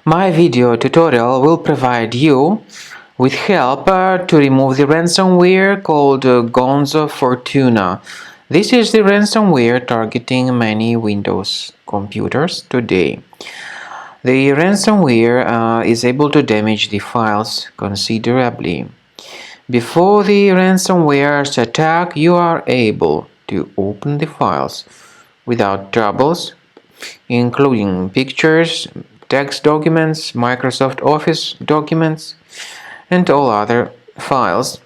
My video tutorial will provide you with help to remove the ransomware called GonzoFortuna. This is the ransomware targeting many Windows computers today. The ransomware is able to damage the files considerably. Before the ransomware's attack, you are able to open the files without troubles, including pictures, text documents, Microsoft Office documents, and all other files.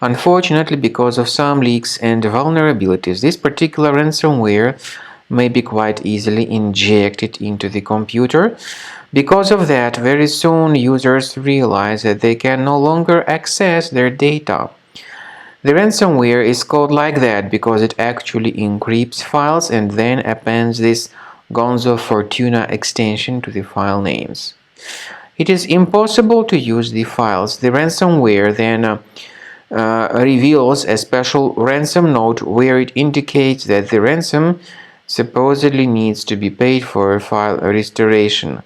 Unfortunately, because of some leaks and vulnerabilities, this particular ransomware may be quite easily injected into the computer. Because of that, very soon users realize that they can no longer access their data. The ransomware is called like that because it actually encrypts files and then appends this GonzoFortuna extension to the file names. It is impossible to use the files. The ransomware then reveals a special ransom note where it indicates that the ransom supposedly needs to be paid for file restoration.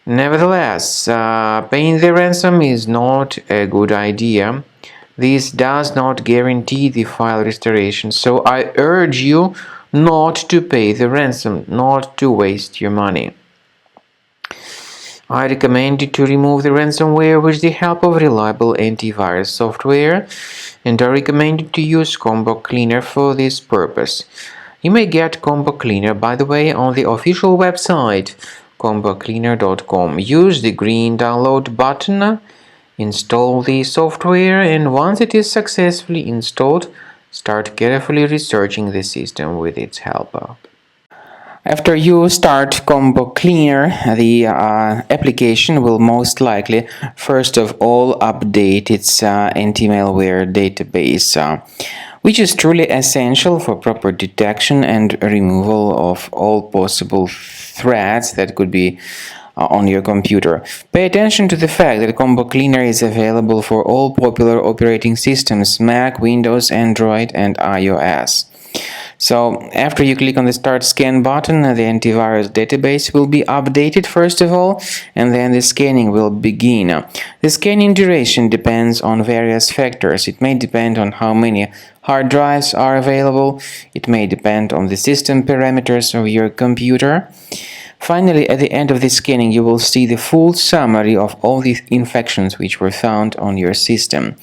Nevertheless, paying the ransom is not a good idea. This does not guarantee the file restoration, so I urge you not to pay the ransom, not to waste your money. I recommend you to remove the ransomware with the help of reliable antivirus software, and I recommend you to use Combo Cleaner for this purpose. You may get Combo Cleaner, by the way, on the official website combocleaner.com. Use the green download button, install the software, and once it is successfully installed, start carefully researching the system with its help. After you start Combo Cleaner, the application will most likely first of all update its anti-malware database, which is truly essential for proper detection and removal of all possible threats that could be on your computer. Pay attention to the fact that Combo Cleaner is available for all popular operating systems: Mac, Windows, Android, and iOS. So after you click on the Start Scan button, the antivirus database will be updated first of all, and then the scanning will begin. The scanning duration depends on various factors. It may depend on how many hard drives are available. It may depend on the system parameters of your computer. Finally, at the end of the scanning, you will see the full summary of all the infections which were found on your system.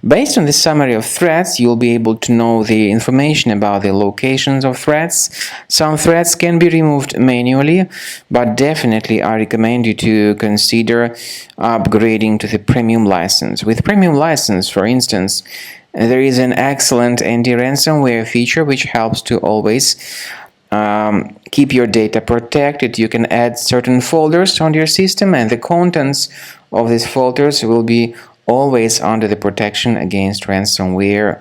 Based on the summary of threats, you'll be able to know the information about the locations of threats. Some threats can be removed manually, but definitely I recommend you to consider upgrading to the premium license. With premium license, for instance, there is an excellent anti-ransomware feature which helps to always keep your data protected. You can add certain folders on your system, and the contents of these folders will be always under the protection against ransomware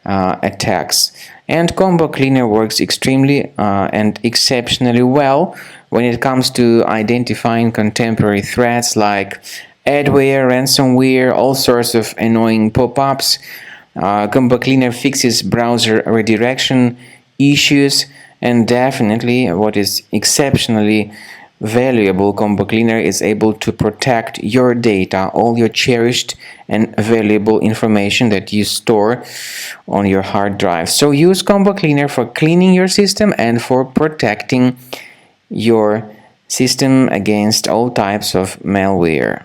attacks. And Combo Cleaner works extremely and exceptionally well when it comes to identifying contemporary threats like adware, ransomware, all sorts of annoying pop-ups. Combo Cleaner fixes browser redirection issues. And definitely, what is exceptionally valuable, Combo Cleaner is able to protect your data, all your cherished and valuable information that you store on your hard drive. So use Combo Cleaner for cleaning your system and for protecting your system against all types of malware.